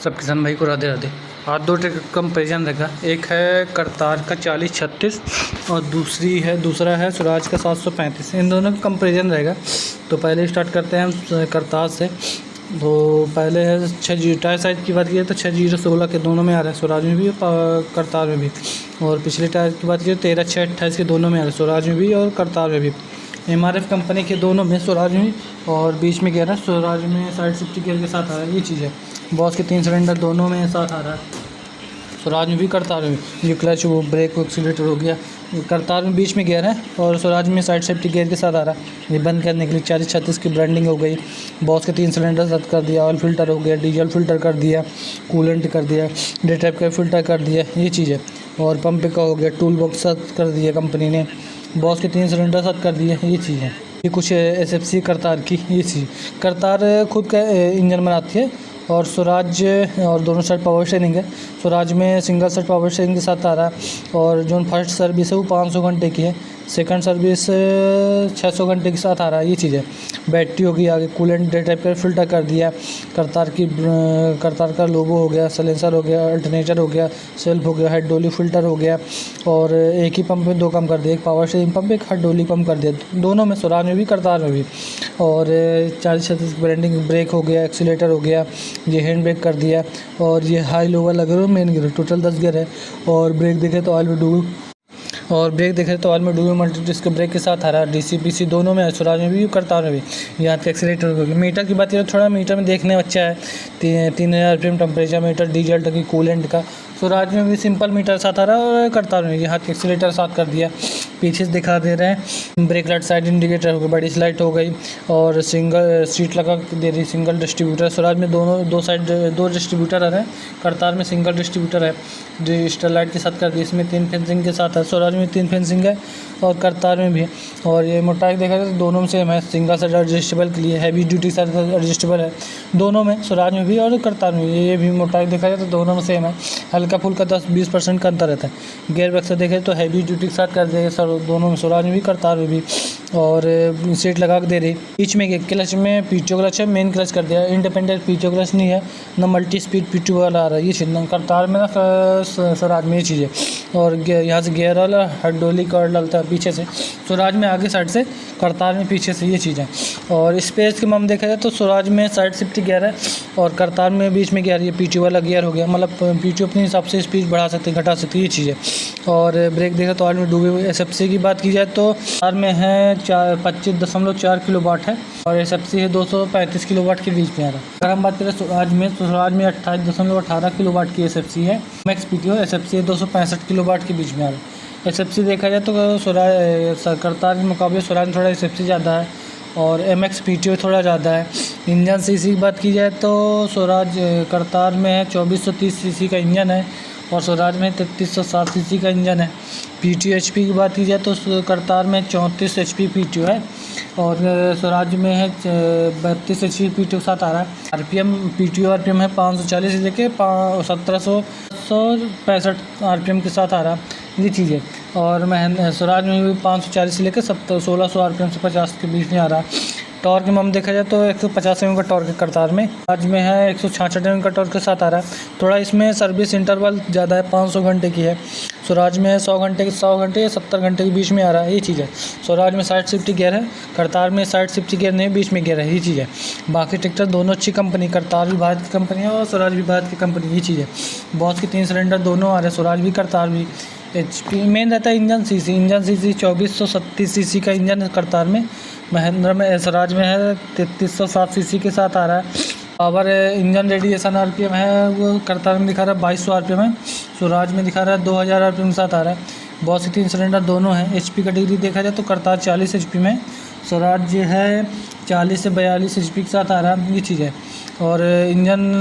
सब किसान भाई को राधे राधे। आज दो ट्रैक्टर का कंपेरिजन रहेगा। एक है करतार का 4036 और दूसरा है स्वराज का 735। इन दोनों का कंपेरिजन रहेगा। तो पहले स्टार्ट करते हैं हम करतार से। तो पहले है 6 टायर साइज़ की बात की तो 6016 के दोनों में आ रहा है, स्वराज में भी और करतार में भी। और पिछले टायर की बात की तो 13/6/28 के दोनों में आ रहा है, स्वराज में भी और करतार में भी। MRF कंपनी के दोनों में, स्वराज में और बीच में गियर है, स्वराज में साइड शिफ्ट गियर के साथ आ रहा है। ये चीज़ है। बॉस के 3 सिलेंडर दोनों में साथ आ रहा है, स्वराज में भी करतार में भी। ये क्लच वो ब्रेक एक्सीलेटर हो गया, करतार में बीच में गियर है और स्वराज में साइड सेफ्टी गियर के साथ आ रहा है। ये बंद करने के लिए 4036 की ब्रांडिंग हो गई। बॉस के 3 सिलेंडर सेट कर दिया, ऑयल फिल्टर हो गया, डीजल फिल्टर कर दिया, कूलेंट कर दिया, डे टाइप का फिल्टर कर दिया। ये चीज़ है। और पंप का हो गया, टूल बॉक्स सेट कर दिया कंपनी ने। बॉस के 3 सिलेंडर सेट कर दिए। ये चीज़ है। ये कुछ SFC करतार की ये चीज़। करतार खुद का इंजन बनाती है और स्वराज और दोनों साइड पावर स्टीयरिंग है। स्वराज में सिंगल सेट पावर स्टीयरिंग के साथ आ रहा है। और जो फर्स्ट सर्विस है वो 500 घंटे की है, सेकंड सर्विस 600 घंटे के साथ आ रहा है। ये चीज़ है। बैटरी होगी आगे, कूलेंट डे टाइप का फिल्टर कर दिया, करतार का लोगो हो गया, सलेंसर हो गया, अल्टरनेटर हो गया, सेल्फ हो गया, हाइड्रोलिक फिल्टर हो गया। और एक ही पंप में 2 काम कर दिया, एक पावर स्टीयरिंग पंप, एक हाइड्रोलिक पंप कर दिया, दोनों में, स्वराज में भी करतार में भी। और 4036 ब्रांडिंग ब्रेक हो गया, एक्सीलेटर हो गया, ये हैंड ब्रेक कर दिया। और ये हाई लोवर लगे हुए मेन गियर, टोटल 10 गियर है। और ब्रेक देखे तो ऑयल में डुअल मल्टी डिस्क ब्रेक के साथ आ रहा है। DC-PC दोनों में है, स्वराज में भी करतार में भी। यहाँ पे एक्सीलेटर हो गया। मीटर की बात करें तो थोड़ा मीटर में देखने में अच्छा है, 3000 RPM टेम्परेचर मीटर, डीजल टंकी, कूलेंट का। स्वराज में भी सिंपल मीटर साथ आ रहा है और करतार में यहाँ पे एक्सीलेटर साथ कर दिया। पीछे से दिखा दे रहे हैं, ब्रेक लाइट, साइड इंडिकेटर हो गई, बड़ी लाइट हो गई और सिंगल सीट लगा दे रही, सिंगल डिस्ट्रीब्यूटर। स्वराज में दो साइड 2 डिस्ट्रीब्यूटर आ रहे हैं, करतार में सिंगल डिस्ट्रीब्यूटर है। डिजिटल लाइट के साथ कर दी, इसमें 3 फेंसिंग के साथ है, स्वराज में 3 फेंसिंग है और करतार में भी है। और ये मोटाई देखा जाए तो दोनों में सेम है, सिंगल साइड एडजस्टेबल के लिए, हैवी ड्यूटी साइड एडजस्टेबल है दोनों में, स्वराज में भी और करतार में भी। ये भी मोटाई देखा जाए तो दोनों में सेम है, हल्का फुल्का 10-20% का अंतर रहता है। गियर बक्स देखें तो हैवी ड्यूटी के साथ कर देगा सर, दोनों में, स्वराज में भी करतार में भी। और सीट लगा के दे रही। बीच में क्लच में PTO क्लच है, मेन क्लच कर दिया, इंडिपेंडेंट PTO क्लच नहीं है ना, मल्टी स्पीड PTO वाला आ रहा है। ये चीज़ करतार में ना, स्वराज में ये चीज़ है। और यहाँ से गियर वाला हाइड्रोलिक और डलता है पीछे से, स्वराज में आगे साइड से, करतार में पीछे से। ये चीज़ है। और स्पेस के मामले देखा जाए तो स्वराज में साइड शिफ्ट गियर है और करतार में बीच में गियर, ये PTO वाला गियर हो गया। मतलब PTO अपने हिसाब से स्पीड बढ़ा सकते, घटा सकते, ये चीज़ है। और ब्रेक देखा तो ऑयल में डूबे हुए। SFC की बात की जाए तो कार में है 25.4 किलोवाट है और SFC है 235 किलोवाट के बीच में आ रहा है। अगर हम बात करें स्वराज में, तो स्वराज में 28.18 किलोवाट की SFC है, मैक्स PTO SFC है 265 किलोवाट के बीच में आ रहा है। SFC देखा जाए तो करतार के मुकाबले स्वराज में थोड़ा SFC ज़्यादा है और MX PTO थोड़ा ज़्यादा है। इंजन CC की बात की जाए तो स्वराज करतार में है 2430 CC का इंजन है और स्वराज में 3360 CC का इंजन है। PTO HP की बात की जाए तो करतार में 34 HP PTO है और स्वराज में है 32 HP PTO के साथ आ रहा है। PTO RPM है 540 से लेके 1765 RPM के साथ आ रहा है। ये चीज़ है। और स्वराज में भी 540 से लेकर 1600 RPM से 50 के बीच में आ रहा है। टॉर्क में हम देखा जाए तो 150 mm का टॉर्क है करतार में, आज में है 166 mm का टॉर्क के साथ आ रहा है। थोड़ा इसमें सर्विस इंटरवल ज़्यादा है, 500 घंटे की है। स्वराज में 100 घंटे या 70 घंटे के बीच में आ रहा है। ये चीज़ है। स्वराज में साइड शिफ्ट गियर है, करतार में साइड शिफ्ट गियर नहीं, बीच में गियर है। ये चीज़ है। बाकी ट्रैक्टर दोनों अच्छी कंपनी, करतार भी भारत की कंपनी है और स्वराज भी भारत की कंपनी। ये चीज़ है। बॉस के 3 सिलेंडर दोनों आ रहे हैं, स्वराज भी करतार भी। HP मेन रहता है इंजन CC 2430 CC का इंजन है करतार में। महिंद्रा में, स्वराज में है 3360 CC के साथ आ रहा है। पावर इंजन रेडिएशन RPM है वो करतार में दिखा रहा है 2200 RPM है, स्वराज में दिखा रहा है 2000 RPM के साथ आ रहा है। बॉस के 3 सिलेंडर दोनों हैं। HP का डिग्री देखा जाए तो करतार 40 HP में, स्वराज है 40 से 42 HP के साथ आ रहा है। ये चीज़ है। और इंजन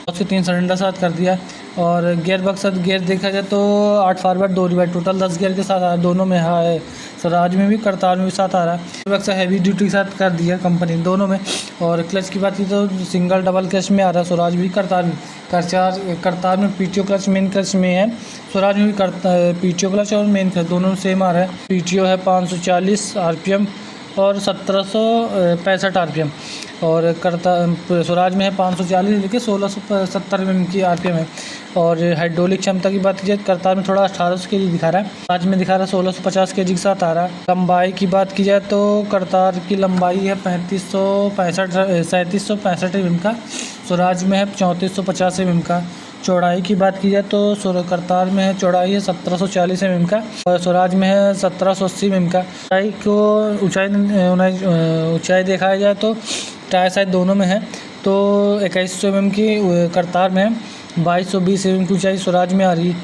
बॉस के 3 सिलेंडर साथ कर दिया। और गियर बक्स गियर देखा जाए तो 8 फॉरवर्ड 2 रिवर्स, टोटल 10 गियर के साथ आ रहा है, दोनों में है, स्वराज में भी करतार में भी साथ आ रहा है। गियर बक्स हैवी ड्यूटी के साथ कर दिया कंपनी दोनों में। और क्लच की बात की तो सिंगल डबल क्लच में आ रहा है, स्वराज भी करतार में। करतार में PTO क्लच मेन क्लच में है, स्वराज में भी PTO क्लच और मेन क्लच दोनों सेम आ रहा है। PTO है 540 RPM और 1765 RPM। और स्वराज में है 540 लेके 1670 mm की RPM है। और हाइड्रोलिक क्षमता की बात की जाए करतार में थोड़ा 1800 kg दिखा रहा है, स्वराज में दिखा रहा है 1650 kg के साथ आ रहा है। लंबाई की बात की जाए तो करतार की लंबाई है 3765 mm का, स्वराज में है 3450 mm का। चौड़ाई की बात की जाए तो करतार में है चौड़ाई है 1740 mm का, और स्वराज में है 1780 mm का। ऊंचाई देखा जाए तो टायर साइज दोनों में है तो 2100 mm की करतार में है, 2220 mm की ऊंचाई स्वराज में आ रही है।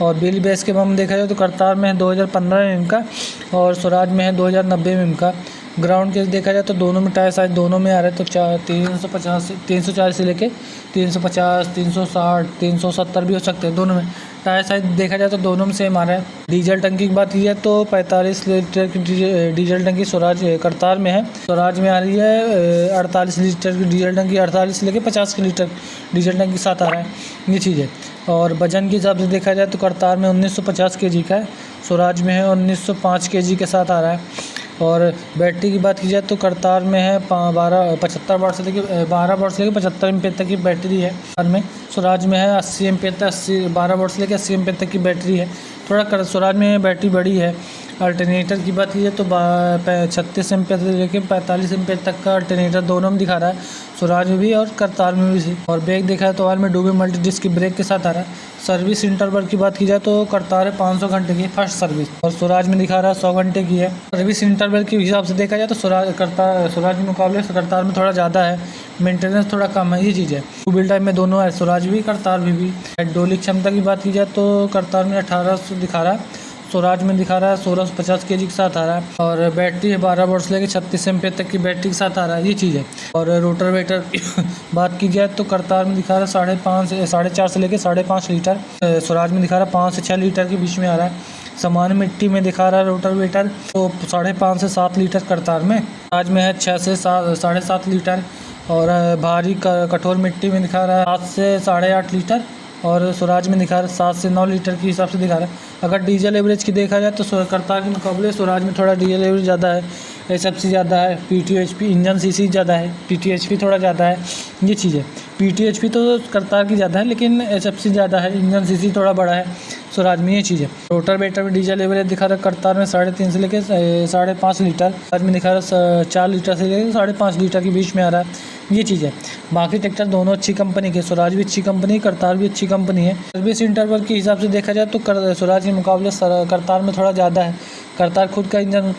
और व्हील बेस के हम देखा जाए तो करतार में है 2015 mm का और स्वराज में है 2090 mm का। ग्राउंड केस देखा जाए तो दोनों में टायर साइज दोनों में आ रहा है तो 340 से लेके 350, 360, 370 भी हो सकते हैं। दोनों में टायर साइज देखा जाए तो दोनों में सेम आ रहा है। डीजल टंकी की बात की जाए तो 45 लीटर की डीजल टंकी स्वराज करतार में है, स्वराज में आ रही है 48 लीटर की डीजल टंकी, 48 से लेके 50 लीटर डीजल टंकी के साथ आ रहा है ये चीज़ है। और वजन के हिसाब से देखा जाए तो करतार में 1950 kg का है, स्वराज में है 1905 kg के साथ आ रहा है। और बैटरी की बात की जाए तो करतार में है 75 वाट से लेके 12 वाट से लेके 75 एम्पेयर तक की बैटरी है। और में स्वराज में है 80 एम्पेयर तक 12 वाट से लेके 80 एम्पेयर तक की बैटरी है। थोड़ा स्वराज में बैटरी बड़ी है। अल्टरनेटर की बात की जाए तो 36 एम्पेयर से लेके 45 एम्पेयर तक का अल्टरनेटर दोनों में दिखा रहा है, स्वराज में भी और करतार में भी। और ब्रेक देखा है तो ऑयल में डूबे मल्टी डिस्क की ब्रेक के साथ आ रहा है। सर्विस इंटरवल की बात की जाए तो करतार है 500 घंटे की फर्स्ट सर्विस, और स्वराज में दिखा रहा है 100 घंटे की है। सर्विस इंटरवल के हिसाब से देखा जाए तो स्वराज के मुकाबले करतार में थोड़ा ज़्यादा है, मेंटेनेंस थोड़ा कम है ये चीज़ है। व्हील टाइम में दोनों है, स्वराज भी करतार भी। हाइड्रोलिक क्षमता की बात की जाए तो करतार में 1800 दिखा रहा है, स्वराज में दिखा रहा है 1650 kg के साथ आ रहा है। और बैटरी है 12 वोल्ट से लेकर 36 एम्पेयर तक की बैटरी के साथ आ रहा है ये चीज़ है। और रोटर वेटर की बात की जाए तो करतार में दिखा रहा है 4.5 से लेकर 5.5 लीटर, स्वराज में दिखा रहा है 5 से 6 लीटर के बीच में आ रहा है। सामान्य मिट्टी में दिखा रहा है रोटर वेटर तो 5.5 से 7 लीटर करतार में, स्वराज में है 6 से 7.5 लीटर। और भारी कठोर मिट्टी में दिखा रहा है 7 से 8.5 लीटर, और स्वराज में दिखा रहा है 7 से 9 लीटर के हिसाब से दिखा रहा है। अगर डीजल एवरेज की देखा जाए तो करतार के मुकाबले स्वराज में थोड़ा डीजल एवरेज ज़्यादा है, HFC ज़्यादा है, PTOHP इंजन CC ज़्यादा है, PTHP थोड़ा ज़्यादा है ये चीज़ है। PTHP तो करतार की ज़्यादा है लेकिन HFC ज़्यादा है, इंजन CC थोड़ा बड़ा है स्वराज में ये चीज़ है। रोटर वेटर में डीजल एवरेज दिखा रहा है करतार में 3.5 से लेकर 5.5 लीटर, स्वराज में दिखा रहा है 4 लीटर से लेकर 5.5 लीटर के बीच में आ रहा है ये चीज़ है। बाकी ट्रैक्टर दोनों अच्छी कंपनी के, स्वराज भी अच्छी कंपनी, करतार भी अच्छी कंपनी है। सर्विस इंटरवल के हिसाब से देखा जाए तो स्वराज के मुकाबले करतार में थोड़ा ज़्यादा है। करतार खुद का इंजन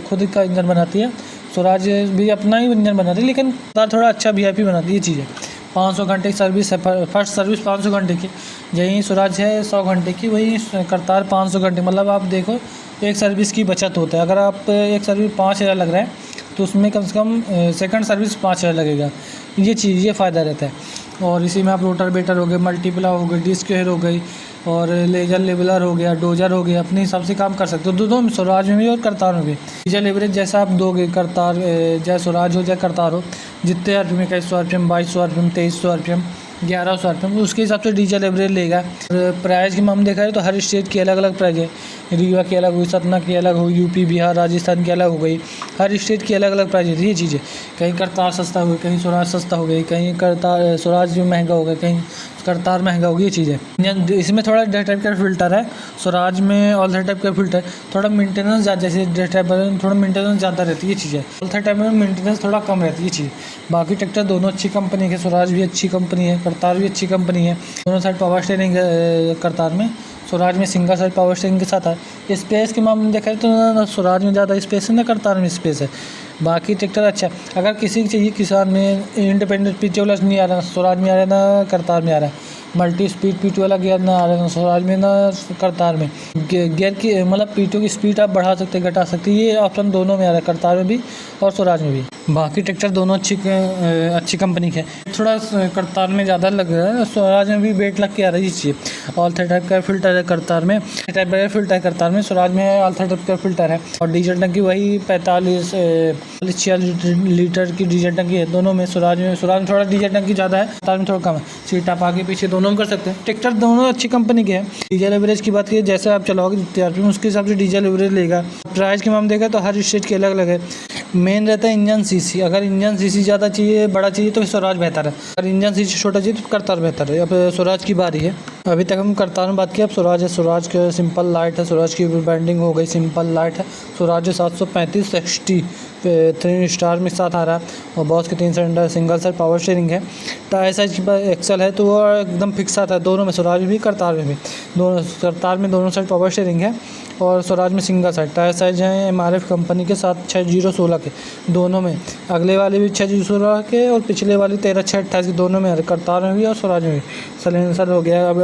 खुद का इंजन बनाती है, स्वराज भी अपना ही इंजन बनाती है लेकिन करतार थोड़ा अच्छा VIP बनाती है ये चीज़ है। 500 घंटे की सर्विस है, फर्स्ट सर्विस 500 घंटे की, यहीं स्वराज है 100 घंटे की, वहीं करतार 500 घंटे। मतलब आप देखो एक सर्विस की बचत होता है। अगर आप एक सर्विस 5000 लग रहा है तो उसमें कम से कम सेकंड सर्विस 5000 लगेगा ये चीज़, ये फ़ायदा रहता है। और इसी में आप रोटर वेटर हो गए, मल्टीप्ला हो गई, डिस्क हेयर हो गई, और लेजर लेवलर हो गया, डोजर हो गया, अपने हिसाब से काम कर सकते हो दोनों में, स्वराज में भी और करतार में भी। डीजल एवरेज जैसा आप दोगे करतार चाहे स्वराज हो चाहे करतार हो, जितने RPM 2100 RPM, 2200 RPM, 2300 RPM, 1100 RPM उसके हिसाब से डीजल एवरेज लेगा। और प्राइस की हम देखा जाए तो हर स्टेट की अलग अलग प्राइस है, रीवा की अलग हुई, सतना की अलग हुई, यूपी बिहार राजस्थान की अलग हो गई, हर स्टेट की अलग अलग प्राइस है ये चीज़ है। कहीं करतार सस्ता हो गई, कहीं स्वराज सस्ता हो गई, कहीं करतार स्वराज महंगा हो गया, कहीं करतार महंगा हो गया ये चीज़ है। इसमें थोड़ा टाइप का फिल्टर है, स्वराज में ऑल टाइप का फिल्टर, थोड़ा मेंटेनेंस ज़्यादा, जैसे थोड़ा मेंटेनेंस ज़्यादा रहती है ये चीज़ है, ऑल टाइप में मेंटेनेंस थोड़ा कम रहती है ये चीज़। बाकी ट्रैक्टर दोनों अच्छी कंपनी के, स्वराज भी अच्छी कंपनी है, करतार भी अच्छी कंपनी है। दोनों साइड पावर स्टीयरिंग करतार में, स्वराज में सिंगल साइड पावर स्टीयरिंग के साथ है। स्पेस के मामले में देखा जाए तो ना स्वराज में ज़्यादा स्पेस है ना करतार में स्पेस है। बाकी ट्रैक्टर अच्छा है। अगर किसी को चाहिए, किसान में इंडिपेंडेंट पीटी वाला नहीं आ रहा, स्वराज में आ रहा है ना करतार में आ रहा है, मल्टी स्पीड पीटी वाला गियर ना आ रहा है ना स्वराज में ना करतार में, गियर की मतलब पीटी की स्पीड आप बढ़ा सकते घटा सकते, ये ऑप्शन दोनों में आ रहा है, करतार में भी और स्वराज में भी। बाकी ट्रैक्टर दोनों अच्छी कंपनी के हैं। थोड़ा करतार में ज़्यादा लग रहा है, स्वराज में भी वेट लग के आ रही है चीज़। ऑल थ्री टाइप का फिल्टर है करतार में, टाइप का फिल्टर है करतार में, स्वराज में ऑल थ्री टाइप का फिल्टर है। और डीजल टंकी वही 45-46 लीटर की डीजल टंकी है दोनों में। स्वराज में थोड़ा डीजल टंकी ज़्यादा है, करतार में थोड़ा कम है। सीट आप आगे पीछे दोनों में कर सकते हैं। ट्रैक्टर दोनों अच्छी कंपनी के हैं। डीजल एवरेज की बात की, जैसे आप चलाओगे जितने आरपीएम उसके हिसाब से डीजल एवरेज लेगा। प्राइस के मामले देखा तो हर स्टेट के अलग अलग है। मेन रहता है इंजन सीसी। अगर इंजन सीसी ज़्यादा चाहिए, बड़ा चाहिए तो स्वराज बेहतर है। अगर इंजन सीसी छोटा चाहिए तो करतार बेहतर है। अब स्वराज की बारी है। अभी तक हम करतार में बात की, अब स्वराज है। स्वराज के सिंपल लाइट है, स्वराज की बैंडिंग हो गई, सिंपल लाइट है। स्वराज 735 XT 3 स्टार में साथ आ रहा है। और बॉस के 3 cylinder single side power steering है। टायर साइज की बात एक्सल है तो वो एकदम फिक्स आता है दोनों में, स्वराज में भी करतार में भी। दोनों करतार में दोनों साइड पावर स्टीयरिंग है और स्वराज में सिंगल साइड। टायर साइज है MRF कंपनी के 6016 के दोनों में। अगले वाले भी 6016 के और पिछले वाले 13/6/28 के दोनों में है, करतार में भी और स्वराज में भी। सलेंसर हो गया, अब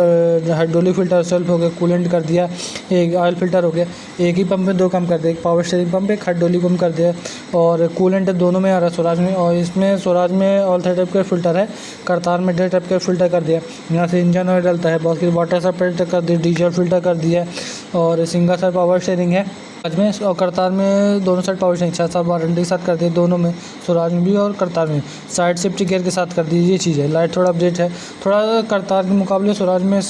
हाइड्रोलिक फिल्टर सेल्फ हो गया, कूलेंट कर दिया, एक ऑयल फिल्टर हो गया। एक ही पंप में 2 काम कर दिया, एक पावर स्टीयरिंग पंप, एक हाइड्रोलिक पंप कर दिया। और कूलेंट दोनों में आ रहा है स्वराज में। और इसमें स्वराज में ऑल थ्री टाइप का फिल्टर है, करतार में डे टाइप का फिल्टर कर दिया। यहाँ से इंजन ऑयल डलता है, बहुत वाटर सा फिल्टर कर दिया, डीजल फिल्टर कर दिया। और सिंगल साइड पावर स्टीयरिंग है स्वराज में और करतार में। दोनों साइड पावर स्टीयरिंग 6 साल वारंटी के साथ कर दिए दोनों में, स्वराज में भी और करतार में। साइड सेफ्टी गियर के साथ कर दी, ये चीज़ है। लाइट थोड़ा अपडेट है, थोड़ा करतार के मुकाबले स्वराज में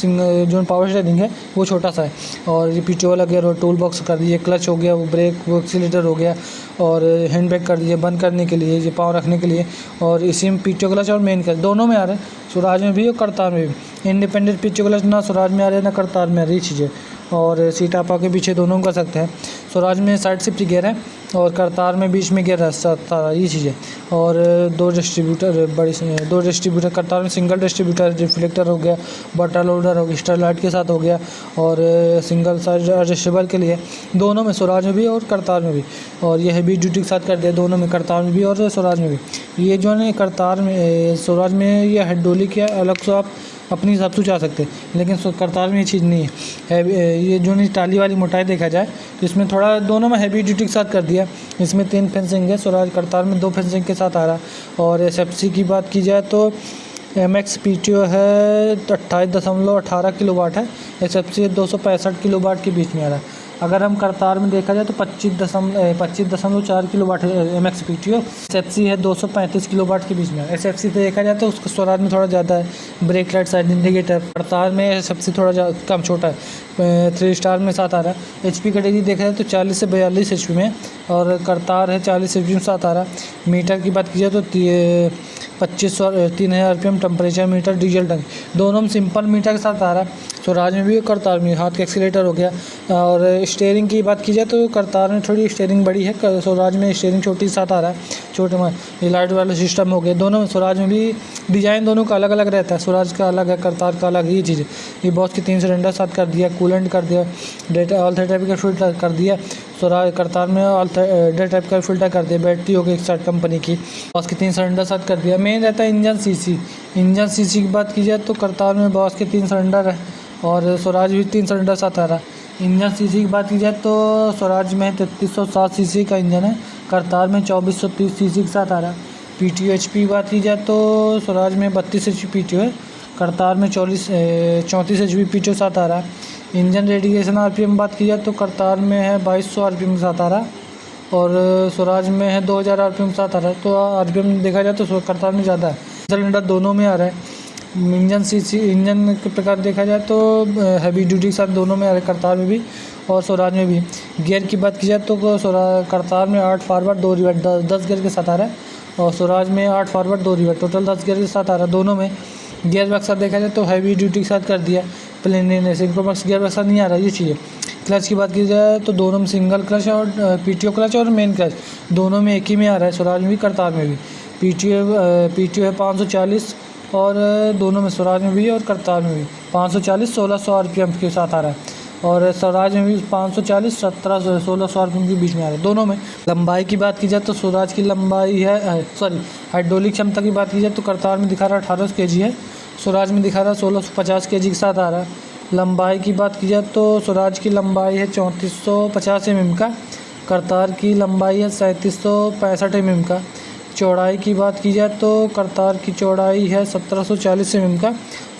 जो पावर स्टीयरिंग है वो छोटा सा है। और ये पीछे वाला गियर और टूल बॉक्स कर दिए, क्लच हो गया, वो ब्रेक वो एक्सीलेटर हो गया और हैंड ब्रेक कर दिए बंद करने के लिए, ये पावर रखने के लिए। और इसी में पीछे क्लच और मेन क्लच दोनों में आ रहे हैं, स्वराज में भी और करतार में भी। इंडिपेंडेंट पीछे क्लच ना स्वराज में आ रहे हैं ना करतार में आ रही चीज़ें। और सीट आप आके पीछे दोनों कर सकते हैं। स्वराज में साइड शिफ्ट गियर है और करतार में बीच में गियर है, ये चीज़ है। और 2 डिस्ट्रीब्यूटर करतार में सिंगल डिस्ट्रीब्यूटर, रिफ्लेक्टर हो गया, बटन लोडर हो गया, स्टारलाइट के साथ हो गया। और सिंगल साइड एडजस्टेबल के लिए दोनों में, स्वराज में भी और करतार में भी। और ये हैवी ड्यूटी के साथ कर दिया दोनों में, करतार में भी और स्वराज में भी। ये जो है करतार में स्वराज में ये हाइड्रोलिक या अलग से आप अपनी हिसाब से जा सकते हैं, लेकिन करतार में ये चीज़ नहीं है। ये जो नहीं टाली वाली मोटाई देखा जाए तो इसमें थोड़ा दोनों में हैवी ड्यूटी के साथ कर दिया। इसमें 3 फेंसिंग है, स्वराज करतार में 2 फेंसिंग के साथ आ रहा है। और SFC की बात की जाए तो MX PTO है 28.18 किलोवाट है, SFC 265 किलोवाट के बीच में आ रहा है। अगर हम करतार में देखा जाए तो 25.4 किलोवाट है MX PTO, SFC है 235 किलोवाट के बीच में। SFC से देखा जाए तो उसका स्वराज में थोड़ा ज़्यादा है, brake light side indicator. Kartar में SFC थोड़ा कम छोटा है, 3 स्टार में साथ आ रहा है। HP कैटेगरी देखा जाए तो 40 से 42 HP में और करतार है 40 HP में साथ आ रहा है। मीटर की बात की जाए तो 3000 RPM टेम्परेचर मीटर डीजल टंक दोनों में सिंपल मीटर के साथ आ रहा है। स्वराज में भी करतार में हाथ का एक्सीलेटर हो गया। और स्टीयरिंग की बात की जाए तो करतार में थोड़ी स्टीयरिंग बड़ी है, स्वराज में स्टीयरिंग छोटी साथ आ रहा है, छोटे में ये लाइट वाला सिस्टम हो गया दोनों में। स्वराज में भी डिज़ाइन दोनों का अलग अलग रहता है, स्वराज का अलग है, करतार का अलग, ये चीज़ है। ये बॉस के 3 सिलेंडर साथ कर दिया, कूलेंट कर दिया, ऑल थ्री टाइप का फिल्टर कर दिया। स्वराज करतार में डे टाइप का फिल्टर कर दिया, बैटरी हो गई एक साइड कंपनी की, बॉस के 3 सिलेंडर साथ कर दिया। मेन रहता है इंजन सीसी की बात की जाए तो करतार में बॉस के 3 सिलेंडर है और स्वराज भी 3 सिलेंडर साथ आ रहा है। इंजन सीसी की बात की जाए तो स्वराज में 3307 सीसी का इंजन है, करतार में 2430 सीसी के साथ आ रहा है। PTO HP की बात की जाए तो स्वराज में 32 HP PTO है, करतार में 34 HP PTO साथ आ रहा है। इंजन रेडिएशन RPM बात की जाए तो करतार में है 2200 RPM के साथ आ रहा है और स्वराज में है 2000 RPM के साथ आ रहा है। तो RPM देखा जाए तो करतार में ज़्यादा है। सिलेंडर दोनों में आ रहा है। इंजन के प्रकार देखा जाए तो हैवी ड्यूटी के साथ दोनों में आ रहा है, करतार में भी और स्वराज में भी। गियर की बात की जाए तो करतार में 8 फॉरवर्ड 2 रिवर्स 10 गियर के साथ आ रहा है और स्वराज में 8 फॉरवर्ड 2 रिवर्स टोटल 10 गियर के साथ आ रहा है दोनों में। गियर बक्सा देखा जाए तो हैवी ड्यूटी के साथ कर दिया, प्लेन सिंक्रोमैक्स गियर बक्सा नहीं आ रहा, ये चीज़ है। क्लच की बात की जाए तो दोनों में सिंगल क्लच और PTO क्लच और मेन क्लच दोनों में एक ही में आ रहा है, स्वराज में भी करतार में भी। PTO है 540 और दोनों में स्वराज में भी और करतार में भी 540 1600 RPM के साथ आ रहा है और स्वराज में भी 540 1700 1600 RPM के बीच में आ रहा है दोनों में। लंबाई की बात की जाए तो स्वराज की लंबाई है हाइड्रोलिक क्षमता की बात की जाए तो करतार में दिखा रहा है 1800 kg है, स्वराज में दिखा रहा है 1650 kg के साथ आ रहा है। लंबाई की बात की जाए तो स्वराज की लंबाई है 3450 mm का, करतार की लंबाई है 3765 mm का। चौड़ाई की बात की जाए तो करतार की चौड़ाई है 1740 mm का,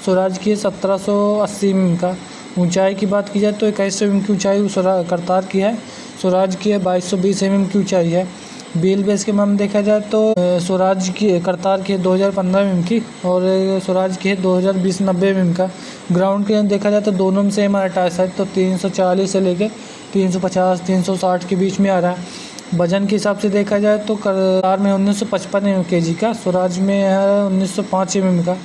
स्वराज की है 1780 mm का। ऊंचाई की बात की जाए तो 21 mm की ऊंचाई करतार की है, स्वराज की है 2220 mm की ऊंचाई है। व्हील बेस के मामले देखा जाए तो स्वराज की करतार की है 2015 mm की और स्वराज की है 2020 90 mm का। ग्राउंड के देखा जाए तो दोनों में सेम आ रहा है टायर साइज, तो 340 से लेके 350 360 के बीच में आ रहा है। वजन के हिसाब से देखा जाए तो करतार में 1955 kg का, स्वराज में है 1905 mm का।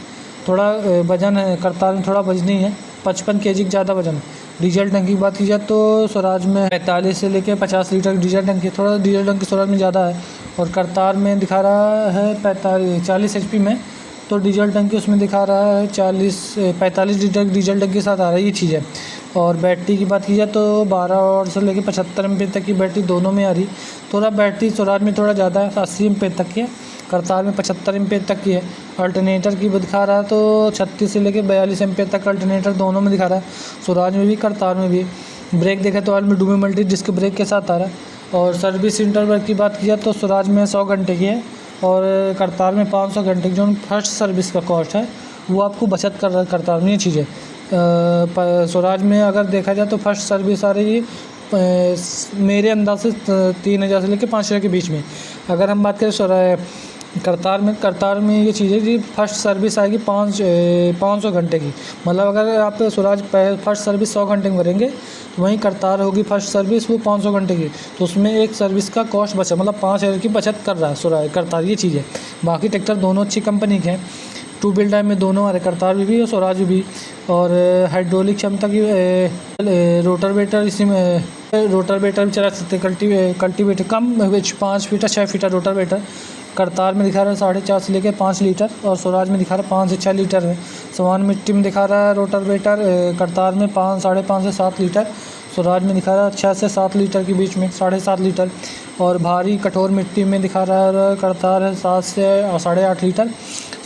थोड़ा वजन है करतार में, थोड़ा वजनी है, 55 kg की ज़्यादा वजन है। डीजल टंकी की बात की जाए तो स्वराज में 45 से लेकर 50 लीटर डीजल टंकी, थोड़ा डीजल टंकी स्वराज में ज़्यादा है और करतार में दिखा रहा है 40 HP में, तो डीजल टंकी उसमें दिखा रहा है 45 लीटर डीजल टंकी के साथ आ रहा है, ये चीज़ है। और बैटरी की बात की जाए तो 12 वॉट से लेकर 75 एम्पेयर तक की बैटरी दोनों में आ रही। थोड़ा बैटरी स्वराज में थोड़ा ज़्यादा है, 80 एम्पेयर तक की है, करतार में 75 एम्पेयर तक की है। अल्टरनेटर की दिखा रहा है तो 36 से लेकर 42 एम्पेयर तक अल्टरनेटर दोनों में दिखा रहा है, स्वराज में भी करतार में भी। ब्रेक देखा तो में डूबी मल्टी डिस्क ब्रेक के साथ आ रहा है। और सर्विस इंटरवल की बात की जाए तो स्वराज में 100 घंटे की है और करतार में 500 घंटे की। जो फर्स्ट सर्विस का कॉस्ट है वो आपको बचत कर रहा है करतार में, ये चीज़ है। स्वराज में अगर देखा जाए तो फर्स्ट सर्विस आ रही है मेरे अंदाज से 3000 से लेकर 5000 के बीच में। अगर हम बात करें करतार में ये चीज़ है कि फर्स्ट सर्विस आएगी 500 घंटे की। मतलब अगर आप स्वराज फर्स्ट सर्विस 100 घंटे में करेंगे तो वहीं करतार होगी फर्स्ट सर्विस वो 500 घंटे की, तो उसमें एक सर्विस का कॉस्ट बचा, मतलब 5000 की बचत कर रहा है स्वराज करतार, ये चीज़ है। बाकी ट्रैक्टर दोनों अच्छी कंपनी के हैं, 2 व्हील ड्राइव में दोनों आ रहे, करतार भी और स्वराज भी। और हाइड्रोलिक क्षमता की रोटावेटर इसी में रोटावेटर भी चला सकते हैं। कल्टीवेटर कम 5 फीट 6 फीट रोटावेटर करतार में दिखा रहा है 4.5 से लेकर 5 लीटर और स्वराज में दिखा रहा है 5 से 6 लीटर है। समान मिट्टी में दिखा रहा है रोटावेटर करतार में 5.5 से 7 लीटर, स्वराज में दिखा रहा है 6 से 7 लीटर के बीच में, 7.5 लीटर। और भारी कठोर मिट्टी में दिखा रहा है करतार है 7 से 8.5 लीटर,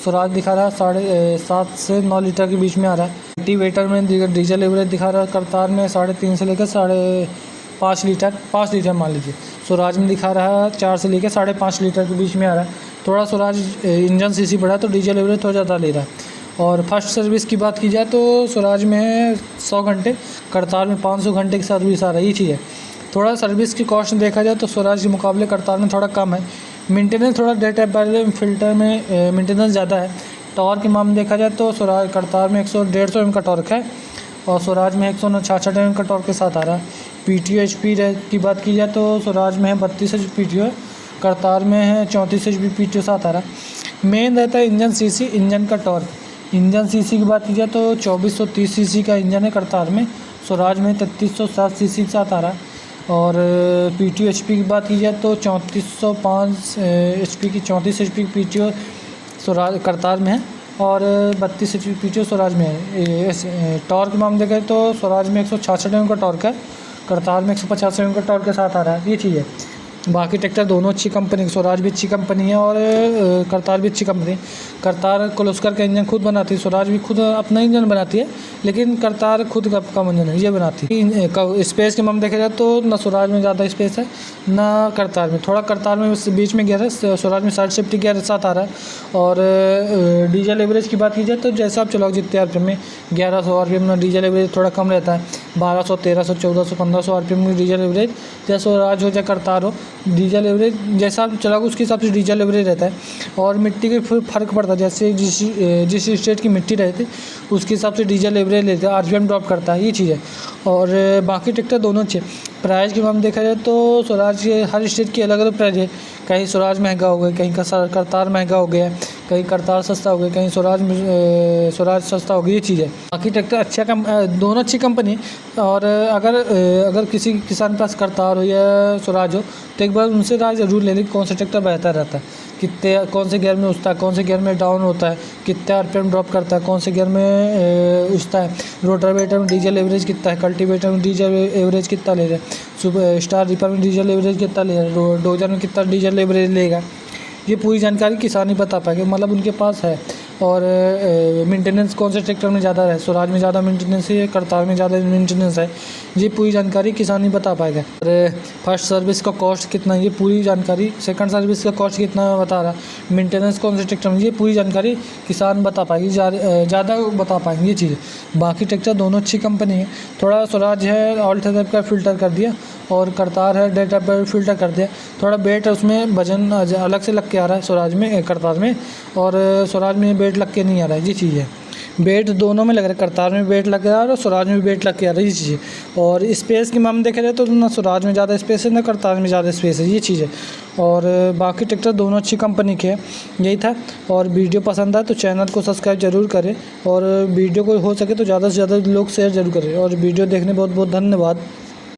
स्वराज दिखा रहा है 7 से 9 लीटर के बीच में आ रहा है। कल्टीवेटर में डीजल एवरेज दिखा रहा है करतार में 3.5 से लेकर 5 लीटर मान लीजिए, स्वराज में दिखा रहा है 4 से लेकर 5.5 लीटर के बीच में आ रहा है। थोड़ा स्वराज इंजन सीसी बढ़ा तो डीजल एवरेज थोड़ा ज़्यादा ले रहा है। और फर्स्ट सर्विस की बात की जाए तो स्वराज में है 100 घंटे, करतार में 500 घंटे की सर्विस आ रहा है, ये चीज़ है। थोड़ा सर्विस की कॉस्ट देखा जाए तो स्वराज के मुकाबले करतार में थोड़ा कम है। मेंटेनेंस थोड़ा डेट बैरल फिल्टर में मेंटेनेंस ज़्यादा है। टॉर्क के मामले देखा जाए तो स्वराज करतार में 150 एम का टॉर्क है और स्वराज में 166 एम का टॉर्क के साथ आ रहा है। PTO HP की बात की जाए तो स्वराज में है 32 HP PTO है, करतार में है 34 HP PTO साथ आ रहा है। मेन रहता है इंजन CC, इंजन का टॉर्क। इंजन CC की बात की जाए तो 2430 CC का इंजन है करतार में, स्वराज में 3307 CC के साथ आ रहा है। और PTO HP की बात की जाए तो 3405 HP की 34 HP PTO स्वराज करतार में है और 32 HP PTO स्वराज में है। टॉर्क में हम देखें तो स्वराज में 166 एम का टॉर्क है, करतार में 150 एम का टॉर्क के साथ आ रहा है, ये चीज़ है। बाकी ट्रैक्टर दोनों अच्छी कंपनी, स्वराज भी अच्छी कंपनी है और करतार भी अच्छी कंपनी है। करतार क्लोस्कर का इंजन खुद बनाती है, स्वराज भी खुद अपना इंजन बनाती है, लेकिन करतार खुद का इंजन है ये बनाती है। स्पेस के मामले देखा जाए तो ना स्वराज में ज़्यादा स्पेस है ना करतार में, थोड़ा करतार में बीच में गियर है, स्वराज में साइड शिफ्ट गियर साथ आ रहा है। और डीजल एवरेज की बात की जाए तो जैसा आप चलाओ जितने RPM में 1100 RPM में डीजल एवरेज थोड़ा कम रहता है, 1200 1300 1400 1500 RPM में डीजल एवरेज, जैसे स्वराज हो चाहे करतार हो, डीजल एवरेज जैसा आप चलाओगे उसके हिसाब से डीजल एवरेज रहता है। और मिट्टी के फ़र्क पड़ता है, जैसे जिस स्टेट की मिट्टी रहती है उसके हिसाब से डीजल एवरेज लेते हैं, RPM ड्रॉप करता है, ये चीज़ है। और बाकी ट्रैक्टर दोनों अच्छे। प्राइस की हम देखा जाए तो स्वराज के हर स्टेट की अलग अलग प्राइस है, कहीं स्वराज महंगा हो गया, कहीं करतार महंगा हो गया, कहीं करतार सस्ता हो गया, कहीं स्वराज सस्ता हो गया, ये चीज़ है। बाकी ट्रैक्टर अच्छा दोनों अच्छी कंपनी। और अगर किसी किसान के पास करतार हो या स्वराज हो तो एक बार उनसे राय ज़रूर ले लें कौन सा ट्रैक्टर बेहतर रहता है, कौन से गियर में उठता है, कौन से गियर में डाउन होता है, कितने RPM ड्रॉप करता है, कौन से गियर में उठता है, रोटावेटर में डीजल एवरेज कितना है, कल्टीवेटर में डीजल एवरेज कितना ले रहा है, स्टार रिपर में डीजल एवरेज कितना ले रहा है, डोजर में कितना डीजल एवरेज लेगा, ये पूरी जानकारी किसान ही बता पाएंगे, मतलब उनके पास है। और मेंटेनेंस कौन से ट्रैक्टर में ज़्यादा है, स्वराज में ज़्यादा मेंटेनेंस है, करतार में ज़्यादा मेंटेनेंस है, ये पूरी जानकारी किसान ही बता पाएगा। और फर्स्ट सर्विस का कॉस्ट कितना है, ये पूरी जानकारी, सेकंड सर्विस का कॉस्ट कितना बता रहा, मेंटेनेंस कौन से ट्रैक्टर में, ये पूरी जानकारी किसान बता पाएगी, ज़्यादा बता पाएंगे ये चीज़ें। बाकी ट्रैक्टर दोनों अच्छी कंपनी है, थोड़ा स्वराज है ऑल टाइप का फ़िल्टर कर दिया और करतार है डेटा पर फ़िल्टर कर दिया, थोड़ा वेट उसमें वजन अलग से लग के आ रहा है स्वराज में, करतार में, और स्वराज में वेट लग के नहीं आ रहा है, ये चीज़ है। वेट दोनों में लग रहा है, करतार में वेट लग के आ रहा है और स्वराज में वेट लग के आ रहा है, ये चीज़ है। और स्पेस की हम देखे जाए तो ना स्वराज में ज़्यादा स्पेस है ना करतार में ज़्यादा स्पेस है, ये चीज़ है। और बाकी ट्रैक्टर दोनों अच्छी कंपनी के हैं, यही था। और वीडियो पसंद आए तो चैनल को सब्सक्राइब ज़रूर करें और वीडियो को हो सके तो ज़्यादा से ज़्यादा लोग शेयर ज़रूर करें। और वीडियो देखने बहुत बहुत धन्यवाद।